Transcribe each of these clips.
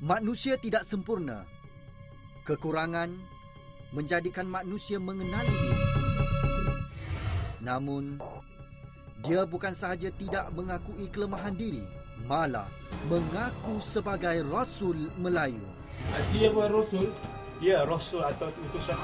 Manusia tidak sempurna. Kekurangan menjadikan manusia mengenali diri. Namun, dia bukan sahaja tidak mengakui kelemahan diri, malah mengaku sebagai Rasul Melayu. Dia bukan Rasul? Ya, Rasul atau utusan.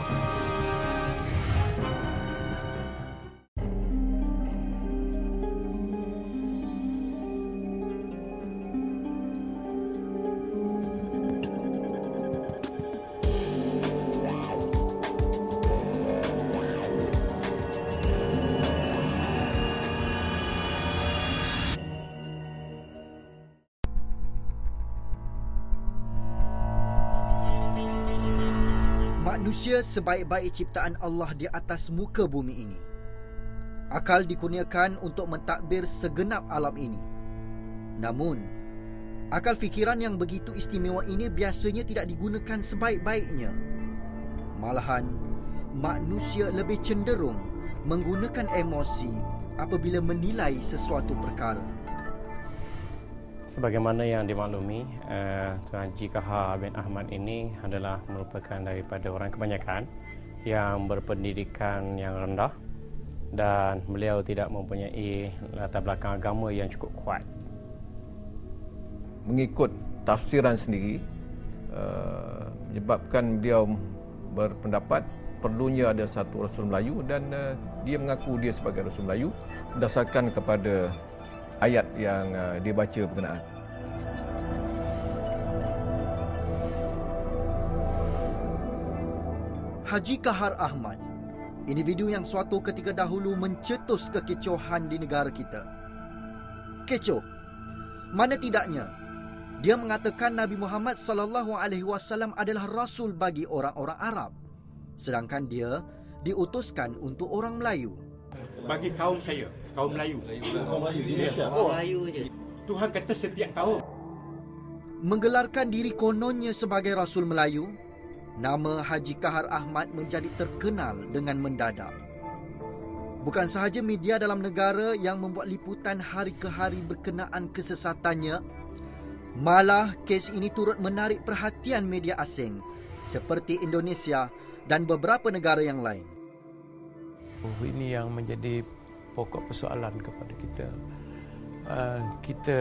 Manusia sebaik-baik ciptaan Allah di atas muka bumi ini. Akal dikurniakan untuk mentadbir segenap alam ini. Namun, akal fikiran yang begitu istimewa ini biasanya tidak digunakan sebaik-baiknya. Malahan, manusia lebih cenderung menggunakan emosi apabila menilai sesuatu perkara. Sebagaimana yang dimaklumi, Tuan Haji Kahar bin Ahmad ini adalah merupakan daripada orang kebanyakan yang berpendidikan yang rendah dan beliau tidak mempunyai latar belakang agama yang cukup kuat. Mengikut tafsiran sendiri, menyebabkan beliau berpendapat perlunya ada satu Rasul Melayu dan dia mengaku dia sebagai Rasul Melayu berdasarkan kepada ayat yang dia baca berkenaan. Haji Kahar Ahmad, individu yang suatu ketika dahulu mencetus kekecohan di negara kita. Kecoh, mana tidaknya dia mengatakan Nabi Muhammad SAW adalah Rasul bagi orang-orang Arab, sedangkan dia diutuskan untuk orang Melayu. Bagi kaum saya, kaum Melayu. Orang Melayu je. Tuhan kata setiap kaum. Menggelarkan diri kononnya sebagai Rasul Melayu, nama Haji Kahar Ahmad menjadi terkenal dengan mendadak. Bukan sahaja media dalam negara yang membuat liputan hari ke hari berkenaan kesesatannya, malah kes ini turut menarik perhatian media asing seperti Indonesia dan beberapa negara yang lain. Ini yang menjadi pokok persoalan kepada kita. Kita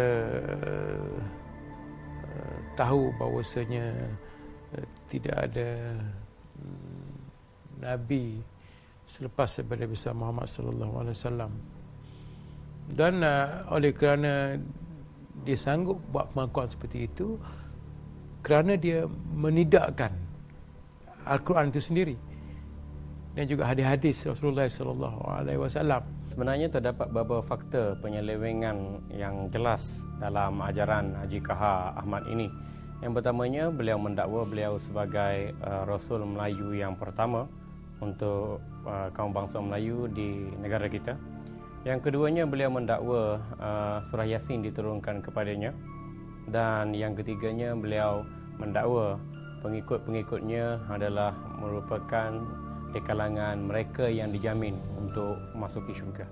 tahu bahawasanya tidak ada Nabi selepas daripada besar Muhammad sallallahu alaihi wasallam. Dan oleh kerana dia sanggup buat pengakuan seperti itu, kerana dia menidakkan Al-Quran itu sendiri dan juga hadis-hadis Rasulullah sallallahu alaihi wasallam. Sebenarnya terdapat beberapa faktor penyelewengan yang jelas dalam ajaran Haji Kahar Ahmad ini. Yang pertamanya, beliau mendakwa beliau sebagai Rasul Melayu yang pertama untuk kaum bangsa Melayu di negara kita. Yang keduanya, beliau mendakwa surah Yasin diturunkan kepadanya. Dan yang ketiganya, beliau mendakwa pengikut-pengikutnya adalah merupakan di kalangan mereka yang dijamin untuk memasuki syurga.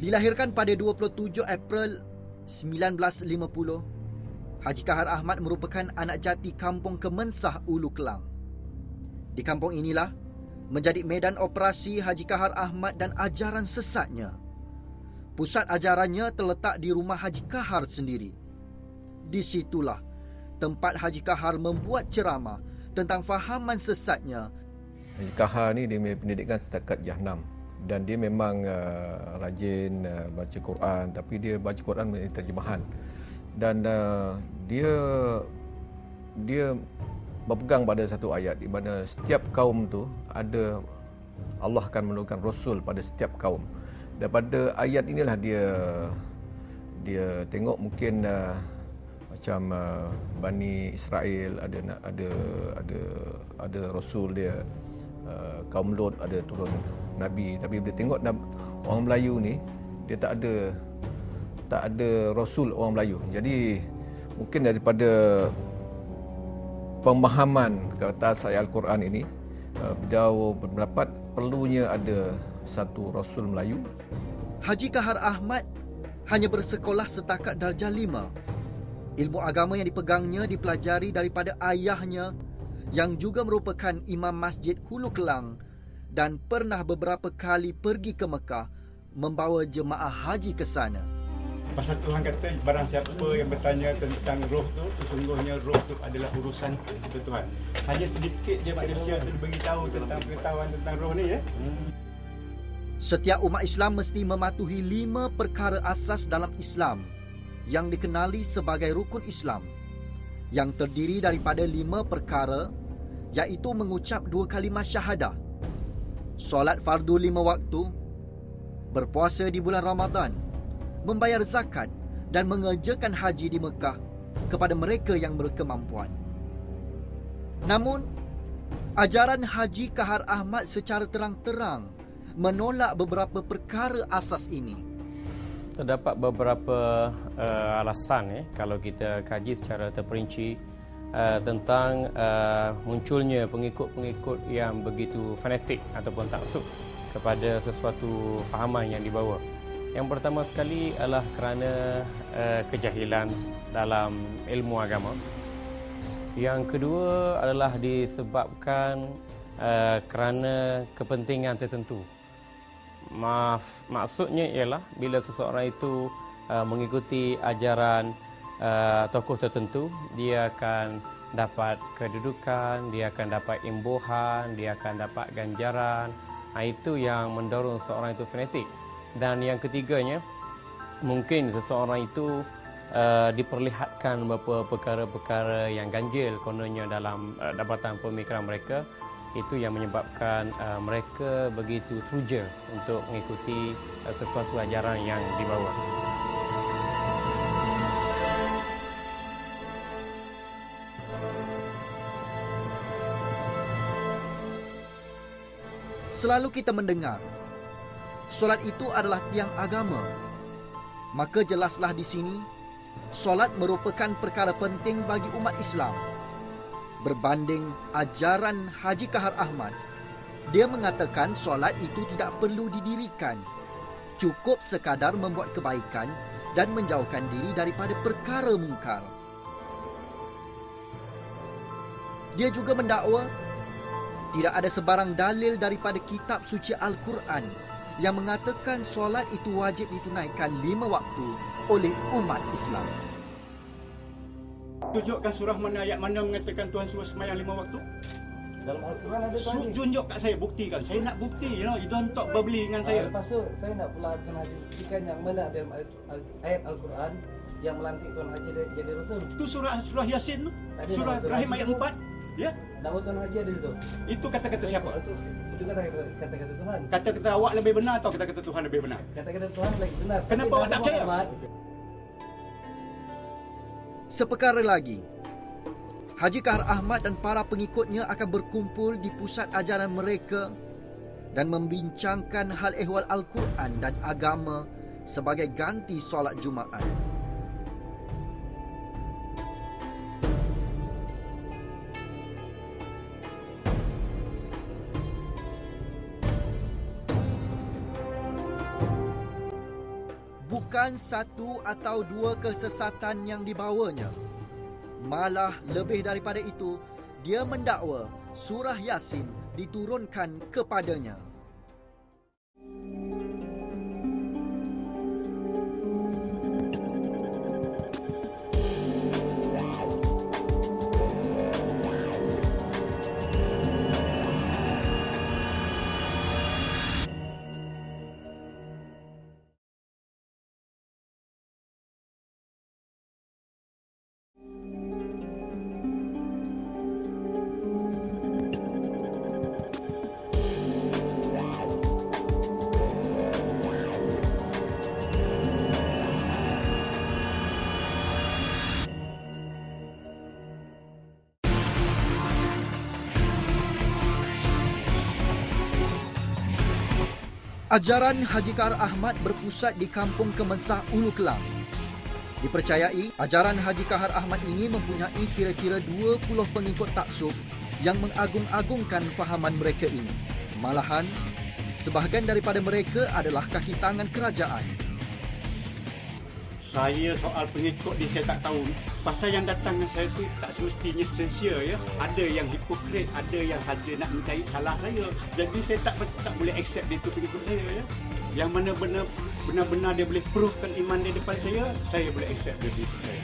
Dilahirkan pada 27 April 1950, Haji Kahar Ahmad merupakan anak jati kampung Kemensah, Ulu Kelang. Di kampung inilah menjadi medan operasi Haji Kahar Ahmad dan ajaran sesatnya. Pusat ajarannya terletak di rumah Haji Kahar sendiri. Di situlah tempat Haji Kahar membuat ceramah tentang fahaman sesatnya. Haji Kahar ni dia punya pendidikan setakat Jahannam dan dia memang rajin baca Quran, tapi dia baca Quran menjadi terjemahan. Dan dia berpegang pada satu ayat di mana setiap kaum tu ada, Allah akan menurunkan Rasul pada setiap kaum. Daripada ayat inilah dia tengok mungkin macam Bani Israel ada Rasul dia, kaum Lot ada turun Nabi, tapi bila tengok orang Melayu ni dia tak ada Rasul orang Melayu. Jadi mungkin daripada pemahaman ke atas ayat Al-Quran ini, beliau berpendapat perlunya ada satu Rasul Melayu. Haji Kahar Ahmad hanya bersekolah setakat darjah 5. Ilmu agama yang dipegangnya dipelajari daripada ayahnya yang juga merupakan imam masjid Hulu Kelang dan pernah beberapa kali pergi ke Mekah membawa jemaah haji ke sana. Pasal Tuhan kata barang siapa yang bertanya tentang roh tu, sesungguhnya roh tu adalah urusan itu Tuhan. Hanya sedikit je manusia tu beritahu tentang pengetahuan tentang roh ni ya. Setiap umat Islam mesti mematuhi 5 perkara asas dalam Islam yang dikenali sebagai rukun Islam, yang terdiri daripada 5 perkara, iaitu mengucap 2 kalimah syahadah, solat fardu 5 waktu, berpuasa di bulan Ramadan, membayar zakat dan mengerjakan haji di Mekah kepada mereka yang berkemampuan. Namun, ajaran Haji Kahar Ahmad secara terang-terang menolak beberapa perkara asas ini. Terdapat beberapa alasan kalau kita kaji secara terperinci tentang munculnya pengikut-pengikut yang begitu fanatik ataupun taksub kepada sesuatu fahaman yang dibawa. Yang pertama sekali adalah kerana kejahilan dalam ilmu agama. Yang kedua adalah disebabkan kerana kepentingan tertentu. Maksudnya ialah bila seseorang itu mengikuti ajaran tokoh tertentu, dia akan dapat kedudukan, dia akan dapat imbuhan, dia akan dapat ganjaran. Itu yang mendorong seseorang itu fanatik. Dan yang ketiganya, mungkin seseorang itu diperlihatkan beberapa perkara-perkara yang ganjil kononnya dalam dapatan pemikiran mereka. Itu yang menyebabkan mereka begitu teruja untuk mengikuti sesuatu ajaran yang dibawa. Selalu kita mendengar, solat itu adalah tiang agama. Maka jelaslah di sini, solat merupakan perkara penting bagi umat Islam. Berbanding ajaran Haji Kahar Ahmad, dia mengatakan solat itu tidak perlu didirikan. Cukup sekadar membuat kebaikan dan menjauhkan diri daripada perkara mungkar. Dia juga mendakwa tidak ada sebarang dalil daripada kitab suci Al-Quran yang mengatakan solat itu wajib ditunaikan 5 waktu oleh umat Islam. Tunjukkan surah mana, ayat mana mengatakan Tuhan suruh sembahyang 5 waktu. Dalam Al-Quran ada Tuhan. Tunjuk kat saya, buktikan. Saya nak bukti, you don't talk verbally dengan saya. Lepas tu saya nak pula kena buktikan yang mana dalam ayat Al-Quran yang melantik Tuan Haji jadi rasul. Itu surah Yasin tu. Tadi Surah nama Tuan Rahim Haji ayat tu. 4. Ya. Nama Tuan Haji ada situ. Itu kata-kata siapa? Itu kata-kata Tuhan. Kata-kata awak lebih benar atau kata-kata Tuhan lebih benar? Kata-kata Tuhan lagi benar. Kenapa awak tak percaya? Seperkara lagi, Haji Kahar Ahmad dan para pengikutnya akan berkumpul di pusat ajaran mereka dan membincangkan hal ehwal Al-Quran dan agama sebagai ganti solat Jumaat. Bukan 1 atau 2 kesesatan yang dibawanya. Malah lebih daripada itu, dia mendakwa surah Yasin diturunkan kepadanya. Ajaran Haji Kahar Ahmad berpusat di kampung Kemensah Hulu Kelang. Dipercayai, ajaran Haji Kahar Ahmad ini mempunyai kira-kira 20 pengikut taksub yang mengagung-agungkan fahaman mereka ini. Malahan, sebahagian daripada mereka adalah kaki tangan kerajaan. Saya soal pengikut dia saya tak tahu. Pasal yang datang dengan saya tu tak semestinya sincere ya. Ada yang hipokrit, ada yang saja nak mencari salah saya. Jadi saya tak boleh accept dia tu pengikut saya ya. Yang mana benar-benar dia boleh provekan iman dia depan saya boleh accept dia pengikut saya.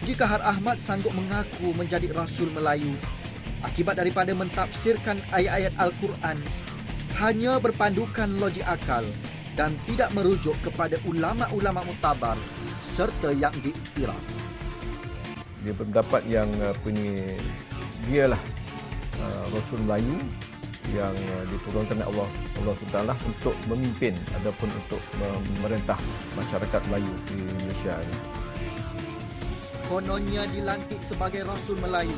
Jika Har Ahmad sanggup mengaku menjadi Rasul Melayu akibat daripada mentafsirkan ayat-ayat Al-Quran hanya berpandukan logik akal dan tidak merujuk kepada ulama-ulama muktabar serta yang diiktiraf. Dia berpendapat yang dialah Rasul Melayu yang diturunkan oleh Allah SWT untuk memimpin ataupun untuk memerintah masyarakat Melayu di Malaysia ini. Kononnya dilantik sebagai Rasul Melayu.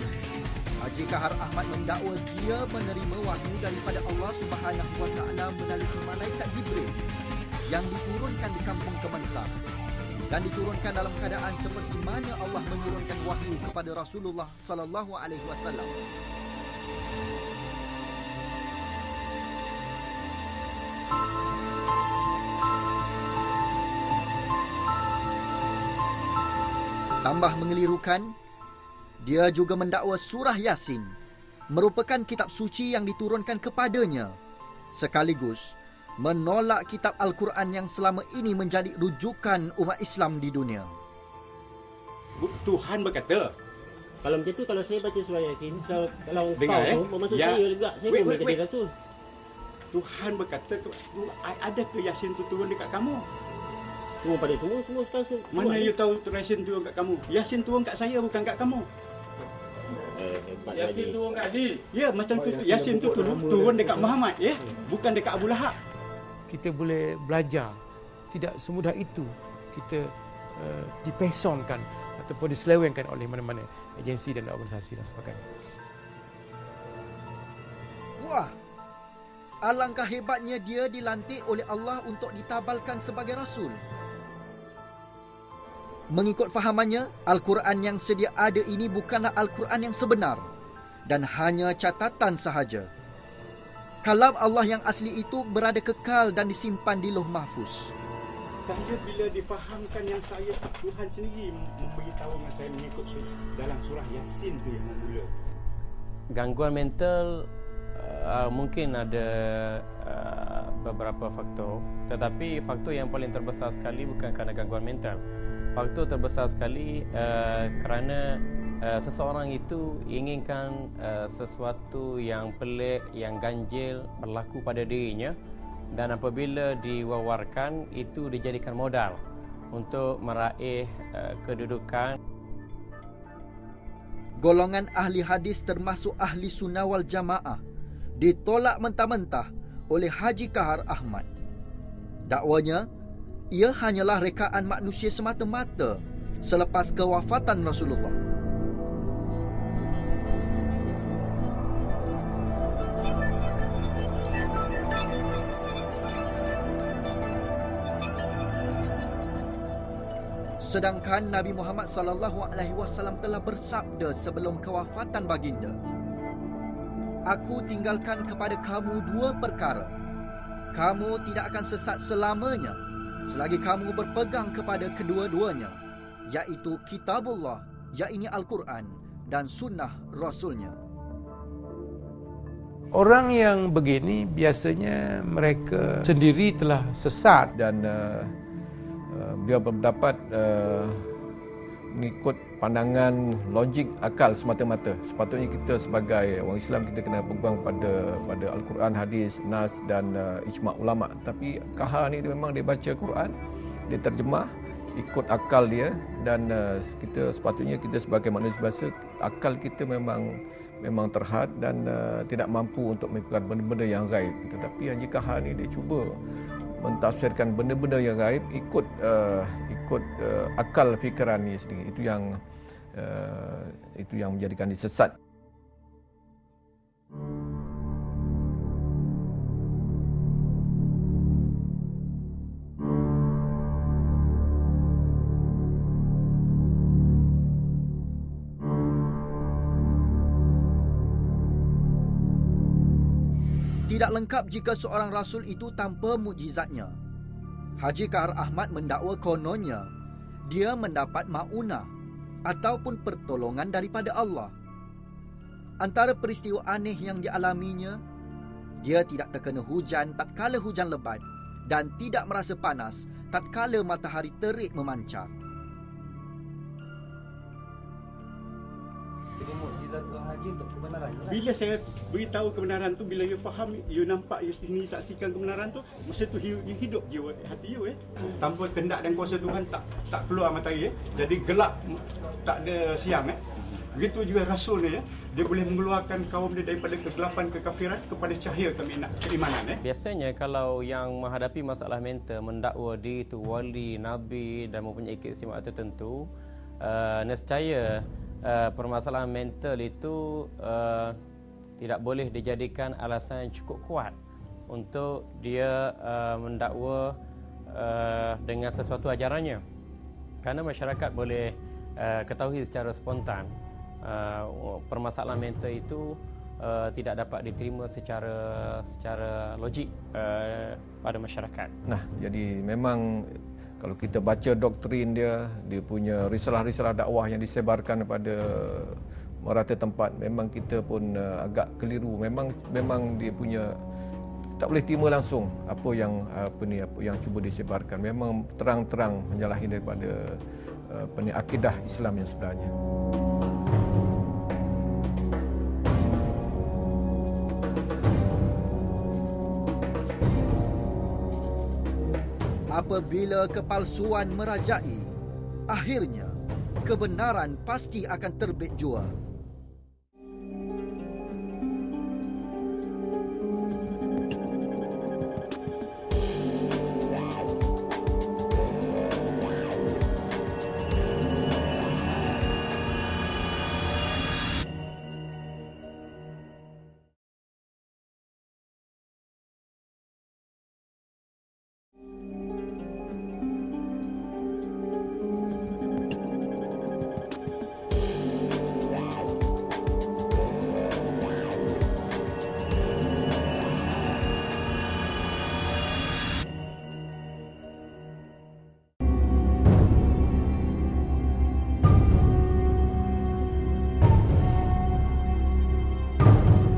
Haji Kahar Ahmad mendakwa dia menerima wahyu daripada Allah Subhanahu Wa Taala melalui malaikat Jibril yang diturunkan di kampung Kemensah dan diturunkan dalam keadaan seperti mana Allah menurunkan wahyu kepada Rasulullah sallallahu alaihi wasallam. Tambah mengelirukan, dia juga mendakwa surah Yasin merupakan kitab suci yang diturunkan kepadanya, sekaligus menolak kitab Al-Quran yang selama ini menjadi rujukan umat Islam di dunia. Tuhan berkata, kalau macam tu, kalau saya baca surah Yasin, kalau dengar, kau tu bermaksud saya juga, saya pun boleh jadi Rasul. Tuhan berkata, adakah Yasin tu turun dekat kamu? Turun pada semua sekarang. Mana you tahu Yasin turun kat kamu? Yasin turun kat saya, bukan kat kamu. Yasin turun kat Azil. Ya, macam tu. Yasin tu turun dekat Muhammad, ya, bukan dekat Abu Lahab. Kita boleh belajar. Tidak semudah itu kita dipesongkan ataupun diselewengkan oleh mana-mana agensi dan organisasi dan sebagainya. Wah, alangkah hebatnya dia dilantik oleh Allah untuk ditabalkan sebagai Rasul. Mengikut fahamannya, Al-Quran yang sedia ada ini bukanlah Al-Quran yang sebenar dan hanya catatan sahaja. Kalam Allah yang asli itu berada kekal dan disimpan di Lauh Mahfuz. Saya bila difahamkan yang saya Tuhan sendiri memberitahu dengan saya mengikut dalam surah Yasin tu yang memula. Gangguan mental mungkin ada beberapa faktor, tetapi faktor yang paling terbesar sekali bukan kerana gangguan mental. Faktor terbesar sekali kerana seseorang itu inginkan sesuatu yang pelik, yang ganjil berlaku pada dirinya, dan apabila diwawarkan itu dijadikan modal untuk meraih kedudukan. Golongan ahli hadis termasuk ahli sunnah wal jamaah ditolak mentah-mentah oleh Haji Kahar Ahmad. Dakwanya, ia hanyalah rekaan manusia semata-mata selepas kewafatan Rasulullah. Sedangkan Nabi Muhammad SAW telah bersabda sebelum kewafatan baginda, "Aku tinggalkan kepada kamu dua perkara. Kamu tidak akan sesat selamanya selagi kamu berpegang kepada kedua-duanya, iaitu kitabullah, iaitu Al-Quran, dan sunnah Rasulnya." Orang yang begini biasanya mereka sendiri telah sesat. Dan dia berpendapat mengikut pandangan logik akal semata-mata. Sepatutnya kita sebagai orang Islam kita kena pegang pada Al-Quran, hadis, nas dan ijma' ulama. Tapi Kahar ni dia memang dia baca Quran, dia terjemah ikut akal dia, dan kita sepatutnya kita sebagai manusia biasa, akal kita memang terhad dan tidak mampu untuk mengikutkan benda-benda yang gaib. Tetapi Haji Kahar ni dia cuba mentafsirkan benda-benda yang gaib ikut akal fikiran ni sendiri. Itu yang menjadikan dia sesat. Tidak lengkap jika seorang Rasul itu tanpa mukjizatnya. Haji Kahar Ahmad mendakwa kononnya dia mendapat maunah ataupun pertolongan daripada Allah. Antara peristiwa aneh yang dialaminya, dia tidak terkena hujan tatkala hujan lebat dan tidak merasa panas tatkala matahari terik memancar. Jadi mukjizat Tuan Haji untuk kebenaran lah. Bila saya beritahu kebenaran tu, bila you faham, you nampak, you sini saksikan kebenaran tu, masa tu you hidup je hati you Tanpa kehendak dan kuasa Tuhan tak keluar matahari Jadi gelap, tak ada siang Begitu juga Rasul ni dia boleh mengeluarkan kaum dia daripada kegelapan kekafiran kepada cahaya keimanan Biasanya kalau yang menghadapi masalah mental, mendakwa diri itu wali, nabi dan mempunyai keistimewaan tertentu, nescaya permasalahan mental itu tidak boleh dijadikan alasan yang cukup kuat untuk dia mendakwa dengan sesuatu ajarannya. Kerana masyarakat boleh ketahui secara spontan permasalahan mental itu tidak dapat diterima secara logik pada masyarakat. Nah, jadi memang kalau kita baca doktrin dia punya risalah-risalah dakwah yang disebarkan pada merata tempat, memang kita pun agak keliru. Memang dia punya tak boleh terima langsung apa yang cuba disebarkan. Memang terang-terang menyalahi daripada akidah Islam yang sebenarnya. Apabila kepalsuan merajai, akhirnya kebenaran pasti akan terbit jua.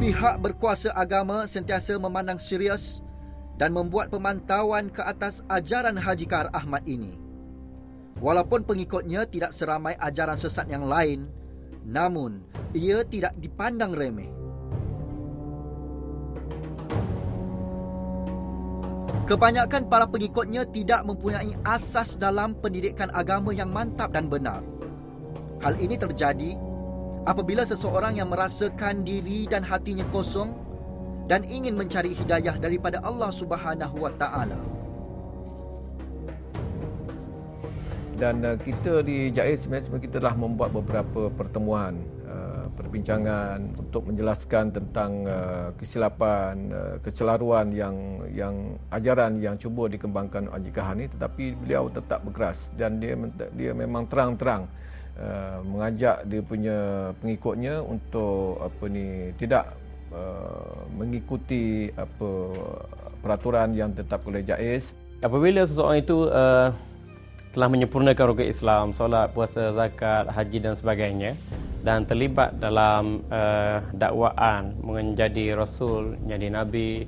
Pihak berkuasa agama sentiasa memandang serius dan membuat pemantauan ke atas ajaran Haji Kahar Ahmad ini. Walaupun pengikutnya tidak seramai ajaran sesat yang lain, namun ia tidak dipandang remeh. Kebanyakan para pengikutnya tidak mempunyai asas dalam pendidikan agama yang mantap dan benar. Hal ini terjadi apabila seseorang yang merasakan diri dan hatinya kosong dan ingin mencari hidayah daripada Allah Subhanahu wa taala. Dan kita di JAIS sebenarnya kita telah membuat beberapa pertemuan, perbincangan untuk menjelaskan tentang kesilapan, kecelaruan yang ajaran yang cuba dikembangkan Haji Kahar ni, tetapi beliau tetap berkeras dan dia memang terang-terang mengajak dia punya pengikutnya untuk tidak mengikuti peraturan yang ditetapkan oleh JAIS. Apabila seseorang itu telah menyempurnakan rukun Islam, solat, puasa, zakat, haji dan sebagainya, dan terlibat dalam dakwaan menjadi rasul, menjadi nabi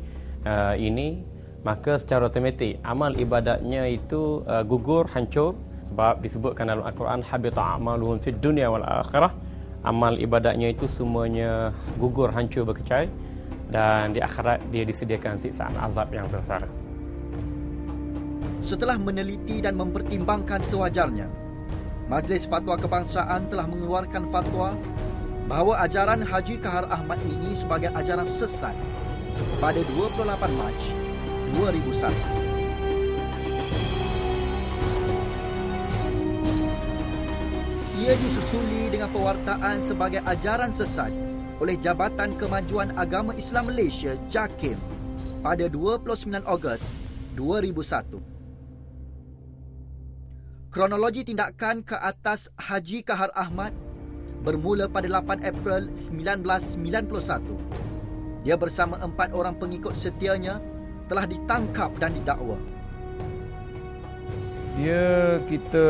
ini, maka secara otomatik amal ibadatnya itu gugur, hancur. Sebab disebutkan dalam Al-Quran, habita a'maluhum fid dunya wal akhirah. Amal ibadatnya itu semuanya gugur, hancur, berkecai, dan di akhirat dia disediakan siksaan azab yang sengsara. Setelah meneliti dan mempertimbangkan sewajarnya, Majlis Fatwa Kebangsaan telah mengeluarkan fatwa bahawa ajaran Haji Kahar Ahmad ini sebagai ajaran sesat pada 28 Mac 2001. Ia disusuli dengan pewartaan sebagai ajaran sesat oleh Jabatan Kemajuan Agama Islam Malaysia JAKIM pada 29 Ogos 2001. Kronologi tindakan ke atas Haji Kahar Ahmad bermula pada 8 April 1991. Dia bersama 4 orang pengikut setianya telah ditangkap dan didakwa. Dia kita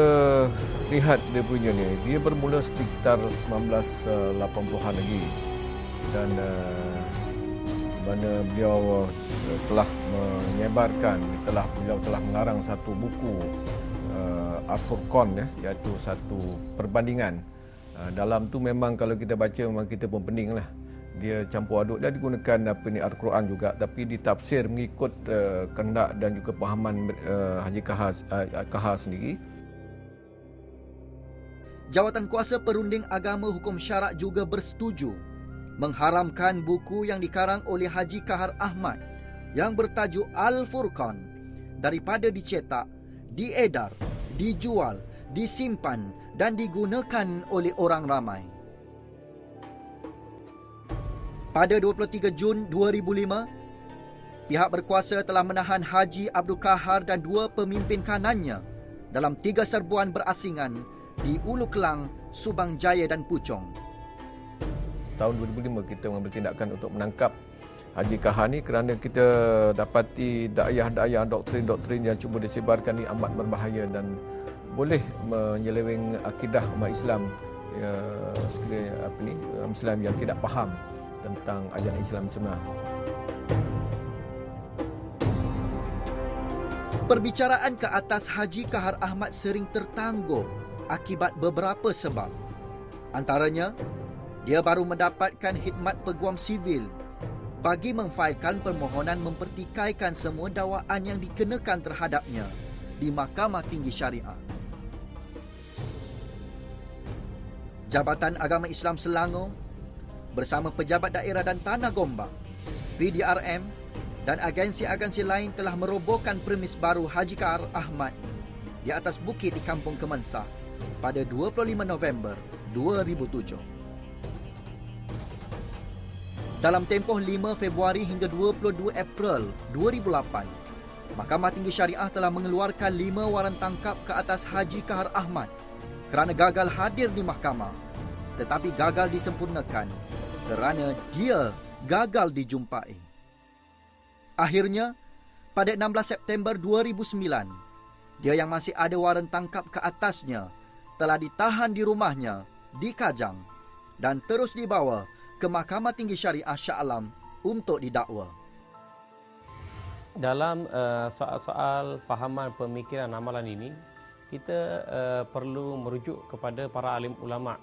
lihat dia punya ni, dia bermula sekitar 1980-an lagi dan mana beliau telah menyebarkan, beliau telah mengarang satu buku Al-Furqan iaitu satu perbandingan. Dalam tu memang kalau kita baca memang kita pun pening lah. Dia campur aduk, dia digunakan Al-Quran juga tapi ditafsir mengikut kehendak dan juga pahaman Haji Kahar sendiri. Jawatan Kuasa Perunding Agama Hukum Syarak juga bersetuju mengharamkan buku yang dikarang oleh Haji Kahar Ahmad yang bertajuk Al-Furqan daripada dicetak, diedar, dijual, disimpan dan digunakan oleh orang ramai. Pada 23 Jun 2005, pihak berkuasa telah menahan Haji Abdul Kahar dan dua pemimpin kanannya dalam 3 serbuan berasingan di Ulu Kelang, Subang Jaya dan Puchong. Tahun 2005 kita mengambil tindakan untuk menangkap Haji Kahar ni kerana kita dapati dakwah-dakwah doktrin-doktrin yang cuba disebarkan ni amat berbahaya dan boleh menyeleweng akidah umat Islam Islam yang tidak faham tentang ajaran Islam sebenar. Perbicaraan ke atas Haji Kahar Ahmad sering tertangguh akibat beberapa sebab. Antaranya, dia baru mendapatkan khidmat peguam sivil bagi memfailkan permohonan mempertikaikan semua dakwaan yang dikenakan terhadapnya di Mahkamah Tinggi Syariah. Jabatan Agama Islam Selangor bersama Pejabat Daerah dan Tanah Gombak, PDRM dan agensi-agensi lain telah merobohkan premis baru Haji Kahar Ahmad di atas bukit di Kampung Kemensah pada 25 November 2007. Dalam tempoh 5 Februari hingga 22 April 2008, Mahkamah Tinggi Syariah telah mengeluarkan 5 waran tangkap ke atas Haji Kahar Ahmad kerana gagal hadir di mahkamah, tetapi gagal disempurnakan kerana dia gagal dijumpai. Akhirnya, pada 16 September 2009, dia yang masih ada waran tangkap ke atasnya telah ditahan di rumahnya di Kajang dan terus dibawa ke Mahkamah Tinggi Syariah Shah Alam untuk didakwa. Dalam soal-soal fahaman pemikiran amalan ini, kita perlu merujuk kepada para alim ulama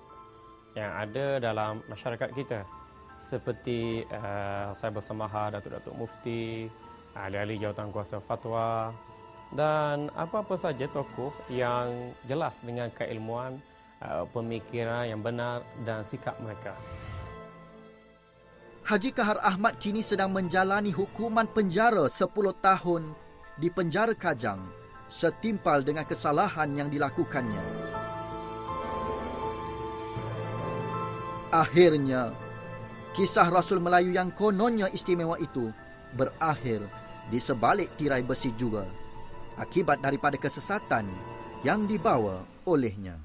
yang ada dalam masyarakat kita seperti saya bersamaha Datuk-Datuk Mufti, ahli-ahli jawatan kuasa fatwa dan apa-apa saja tokoh yang jelas dengan keilmuan, pemikiran yang benar dan sikap mereka. Haji Kahar Ahmad kini sedang menjalani hukuman penjara 10 tahun di penjara Kajang setimpal dengan kesalahan yang dilakukannya. Akhirnya, kisah Rasul Melayu yang kononnya istimewa itu berakhir di sebalik tirai besi juga akibat daripada kesesatan yang dibawa olehnya.